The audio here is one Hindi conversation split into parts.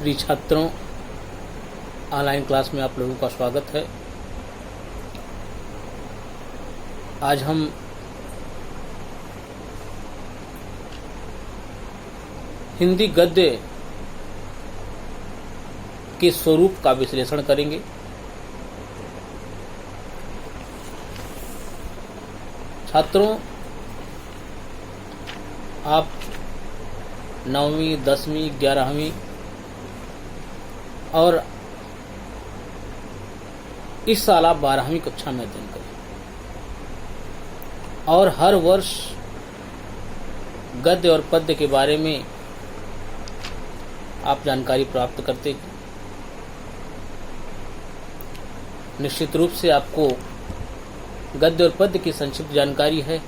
प्रिय छात्रों, ऑनलाइन क्लास में आप लोगों का स्वागत है। आज हम हिंदी गद्य के स्वरूप का विश्लेषण करेंगे। छात्रों, आप 9वीं, 10वीं, 11वीं और इस साल आप 12वीं कक्षा में अध्ययन करें और हर वर्ष गद्य और पद्य के बारे में आप जानकारी प्राप्त करते हैं। निश्चित रूप से आपको गद्य और पद्य की संक्षिप्त जानकारी है,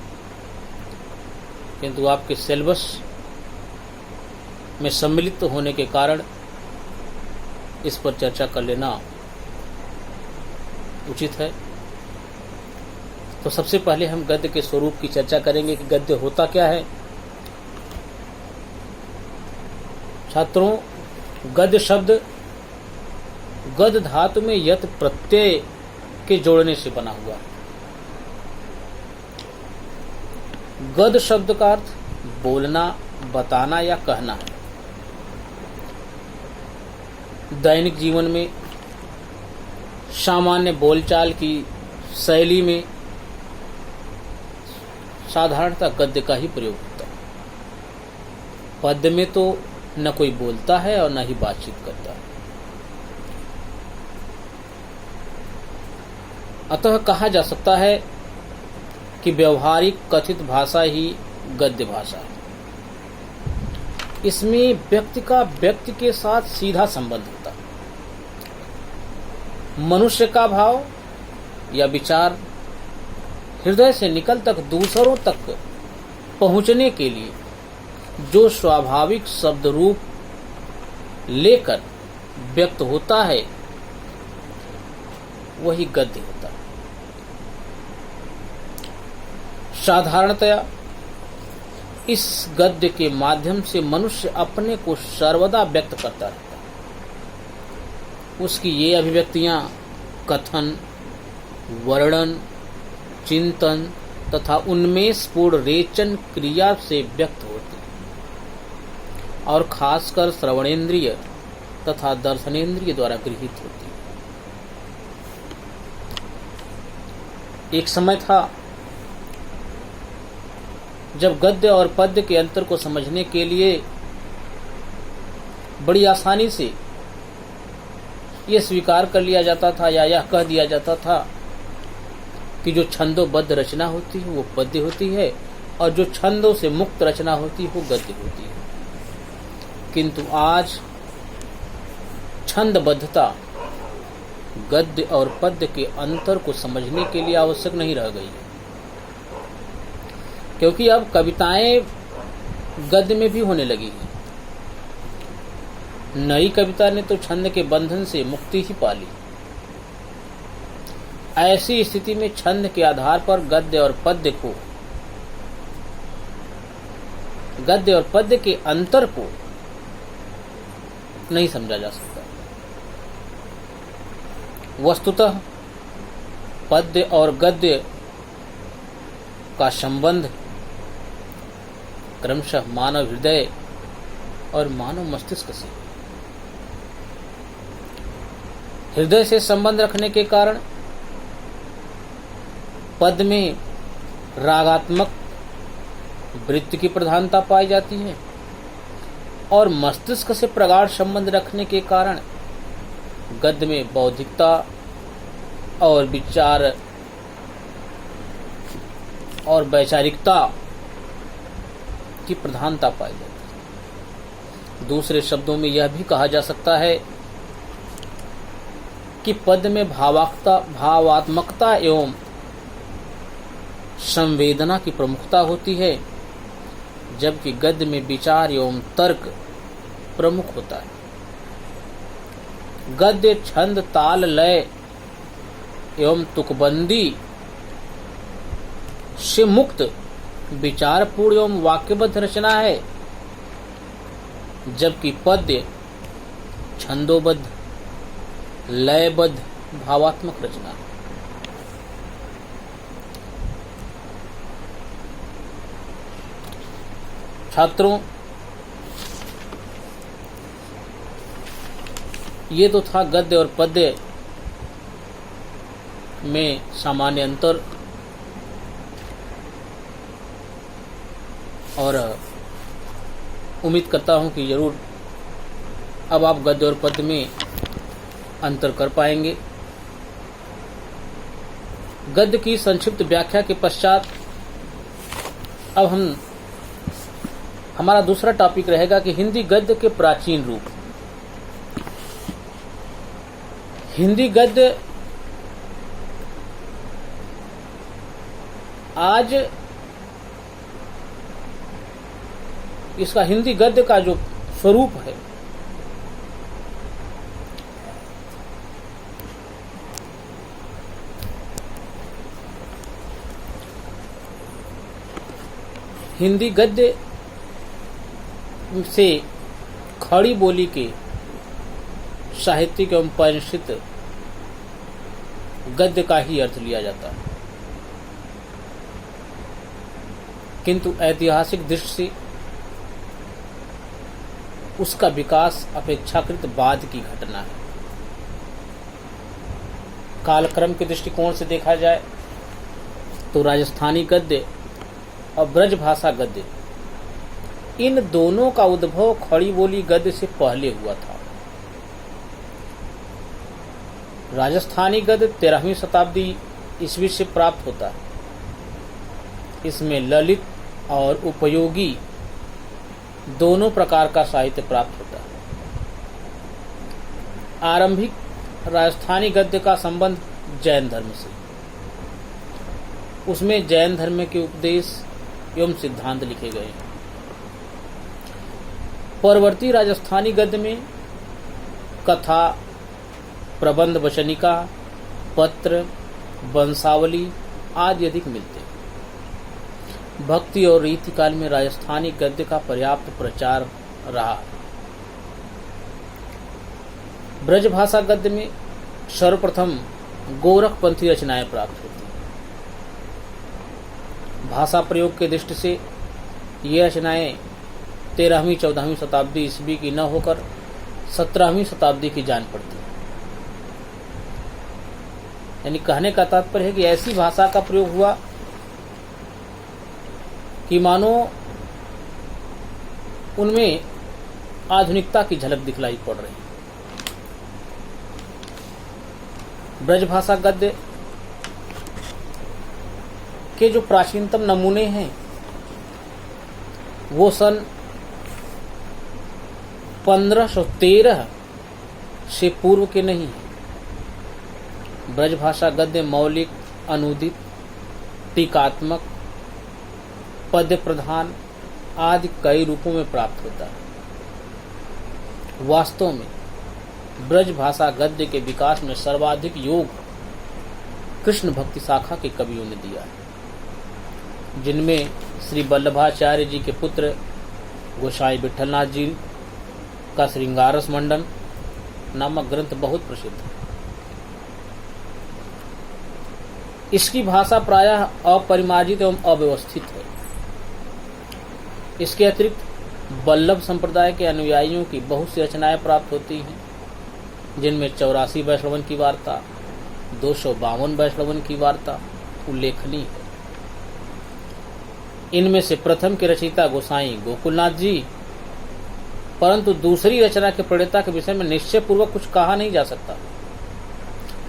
किंतु आपके सिलेबस में सम्मिलित होने के कारण इस पर चर्चा कर लेना उचित है। तो सबसे पहले हम गद्य के स्वरूप की चर्चा करेंगे कि गद्य होता क्या है। छात्रों, गद्य शब्द गद धातु में यत प्रत्यय के जोड़ने से बना हुआ है। गद शब्द का अर्थ बोलना, बताना या कहना है। दैनिक जीवन में सामान्य बोलचाल की शैली में साधारणतः गद्य का ही प्रयोग होता है। पद्य में तो न कोई बोलता है और न ही बातचीत करता है। अतः कहा जा सकता है कि व्यवहारिक कथित भाषा ही गद्य भाषा है। इसमें व्यक्ति का व्यक्ति के साथ सीधा संबंध होता है। मनुष्य का भाव या विचार हृदय से निकल तक दूसरों तक पहुंचने के लिए जो स्वाभाविक शब्द रूप लेकर व्यक्त होता है वही गद्य होता है। साधारणतया इस गद्य के माध्यम से मनुष्य अपने को सर्वदा व्यक्त करता रहता है। उसकी ये अभिव्यक्तियां कथन, वर्णन, चिंतन तथा उन्मेषपूर्ण रेचन क्रिया से व्यक्त होती है और खासकर श्रवणेन्द्रिय तथा दर्शनेन्द्रिय द्वारा गृहीत होती है। एक समय था जब गद्य और पद्य के अंतर को समझने के लिए बड़ी आसानी से यह स्वीकार कर लिया जाता था या यह कह दिया जाता था कि जो छंदोबद्ध रचना होती है वो पद्य होती है और जो छंदों से मुक्त रचना होती है वो गद्य होती है। किंतु आज छंदबद्धता गद्य और पद्य के अंतर को समझने के लिए आवश्यक नहीं रह गई है, क्योंकि अब कविताएं गद्य में भी होने लगी हैं। नई कविता ने तो छंद के बंधन से मुक्ति ही पा ली। ऐसी स्थिति में छंद के आधार पर गद्य और पद्य के अंतर को नहीं समझा जा सकता। वस्तुतः पद्य और गद्य का संबंध क्रमशः मानव हृदय और मानव मस्तिष्क से। हृदय से संबंध रखने के कारण पद में रागात्मक वृत्ति की प्रधानता पाई जाती है और मस्तिष्क से प्रगाढ़ संबंध रखने के कारण गद्य में बौद्धिकता और विचार और वैचारिकता की प्रधानता पाई जाती है। दूसरे शब्दों में यह भी कहा जा सकता है कि पद्य में भावात्मकता एवं संवेदना की प्रमुखता होती है, जबकि गद्य में विचार एवं तर्क प्रमुख होता है। गद्य छंद, ताल, लय एवं तुकबंदी से मुक्त विचारपूर्ण एवं वाक्यबद्ध रचना है, जबकि पद्य छंदोबद्ध, लयबद्ध, भावात्मक रचना। छात्रों, ये तो था गद्य और पद्य में सामान्य अंतर, और उम्मीद करता हूं कि जरूर अब आप गद्य और पद्य में अंतर कर पाएंगे। गद्य की संक्षिप्त व्याख्या के पश्चात अब हमारा दूसरा टॉपिक रहेगा कि हिंदी गद्य के प्राचीन रूप। हिंदी गद्य आज इसका हिंदी गद्य का जो स्वरूप है, हिंदी गद्य से खड़ी बोली के साहित्यिक एवं परिचित गद्य का ही अर्थ लिया जाता है, किंतु ऐतिहासिक दृष्टि से उसका विकास अपेक्षाकृत बाद की घटना है। कालक्रम के दृष्टिकोण से देखा जाए तो राजस्थानी गद्य और ब्रजभाषा गद्य, इन दोनों का उद्भव खड़ी बोली गद्य से पहले हुआ था। राजस्थानी गद्य 13वीं शताब्दी ईस्वी से प्राप्त होता है। इसमें ललित और उपयोगी दोनों प्रकार का साहित्य प्राप्त होता है। आरंभिक राजस्थानी गद्य का संबंध जैन धर्म से, उसमें जैन धर्म के उपदेश एवं सिद्धांत लिखे गए हैं। परवर्ती राजस्थानी गद्य में कथा, प्रबंध वचनिका, पत्र, वंशावली आदि अधिक मिलते हैं। भक्ति और रीति काल में राजस्थानी गद्य का पर्याप्त प्रचार रहा। ब्रजभाषा गद्य में सर्वप्रथम गोरखपंथी रचनाएं प्राप्त होती हैं। भाषा प्रयोग के दृष्टि से ये रचनाएं 13वीं 14वीं शताब्दी ईस्वी की न होकर 17वीं शताब्दी की जान पड़ती है। यानी कहने का तात्पर्य है कि ऐसी भाषा का प्रयोग हुआ कि मानो उनमें आधुनिकता की झलक दिखलाई पड़ रही। ब्रजभाषा गद्य के जो प्राचीनतम नमूने हैं वो सन 1513 से पूर्व के नहीं हैं। ब्रजभाषा गद्य मौलिक, अनुदित, टीकात्मक, पद्य प्रधान आदि कई रूपों में प्राप्त होता है। वास्तव में ब्रजभाषा गद्य के विकास में सर्वाधिक योग कृष्ण भक्ति शाखा के कवियों ने दिया है, जिनमें श्री वल्लभाचार्य जी के पुत्र गोसाई विठलनाथ जी का श्रृंगारस मंडन नामक ग्रंथ बहुत प्रसिद्ध है। इसकी भाषा प्रायः अपरिमार्जित एवं अव्यवस्थित है। इसके अतिरिक्त वल्लभ संप्रदाय के अनुयायियों की बहुत सी रचनाएं प्राप्त होती हैं, जिनमें 84 वैष्णवन की वार्ता, 252 वैष्णवन की वार्ता उल्लेखनीय है। इनमें से प्रथम के रचयिता गोसाई गोकुलनाथ जी, परंतु दूसरी रचना के प्रणेता के विषय में निश्चय पूर्वक कुछ कहा नहीं जा सकता।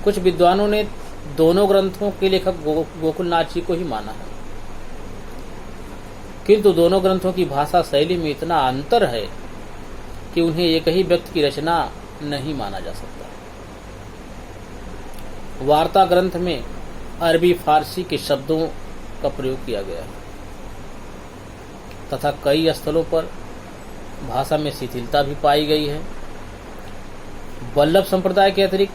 कुछ विद्वानों ने दोनों ग्रंथों के लेखक गोकुलनाथ जी को ही माना है, किंतु दोनों ग्रंथों की भाषा शैली में इतना अंतर है कि उन्हें एक ही व्यक्ति की रचना नहीं माना जा सकता। वार्ता ग्रंथ में अरबी फारसी के शब्दों का प्रयोग किया गया है तथा कई स्थलों पर भाषा में शिथिलता भी पाई गई है। वल्लभ संप्रदाय के अतिरिक्त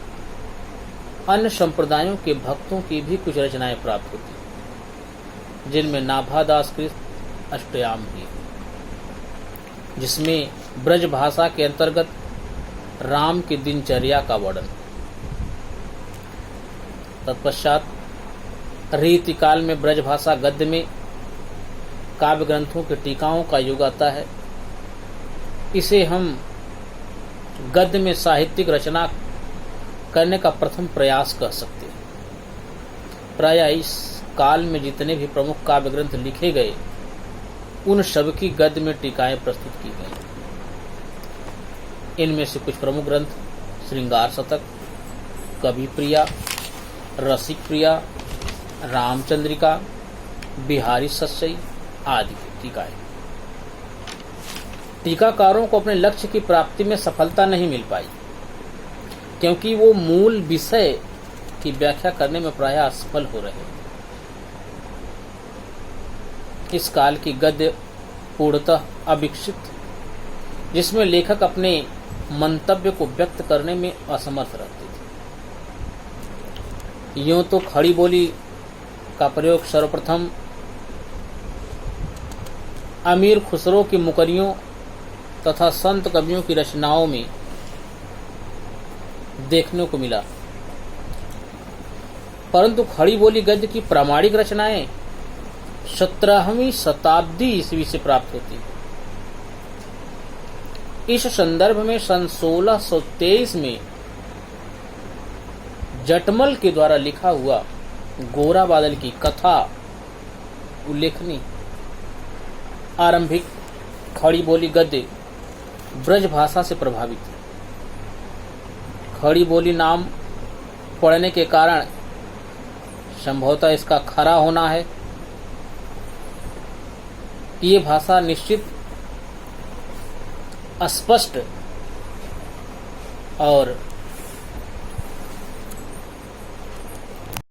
अन्य संप्रदायों के भक्तों की भी कुछ रचनाएं प्राप्त होती हैं, जिनमें नाभादास कृत अष्टयाम भी, जिसमें ब्रज भाषा के अंतर्गत राम की दिनचर्या का वर्णन। तत्पश्चात रीतिकाल में ब्रजभाषा गद्य में काव्य ग्रंथों के टीकाओं का युग आता है। इसे हम गद्य में साहित्यिक रचना करने का प्रथम प्रयास कह सकते हैं। प्रायः इस काल में जितने भी प्रमुख काव्य ग्रंथ लिखे गए उन सब की गद्य में टीकाएं प्रस्तुत की गई। इनमें से कुछ प्रमुख ग्रंथ श्रृंगार शतक, कवि प्रिया, रसिक प्रिया, रामचंद्रिका, बिहारी सस्सई आदि टीकाएं। टीकाकारों को अपने लक्ष्य की प्राप्ति में सफलता नहीं मिल पाई, क्योंकि वो मूल विषय की व्याख्या करने में प्रायः असफल हो रहे। इस काल की गद्य पूर्णतः अविकसित, जिसमें लेखक अपने मंतव्य को व्यक्त करने में असमर्थ रहते थे। यूं तो खड़ी बोली का प्रयोग सर्वप्रथम अमीर खुसरो की मुकरियों तथा संत कवियों की रचनाओं में देखने को मिला, परंतु खड़ी बोली गद्य की प्रामाणिक रचनाएं 17वीं शताब्दी ईस्वी से प्राप्त होती है। इस संदर्भ में सन 1623 में जटमल के द्वारा लिखा हुआ गोरा बादल की कथा उल्लेखनीय। आरंभिक खड़ी बोली गद्य ब्रज भाषा से प्रभावित है। खड़ी बोली नाम पड़ने के कारण संभवतः इसका खरा होना है। ये भाषा निश्चित स्पष्ट और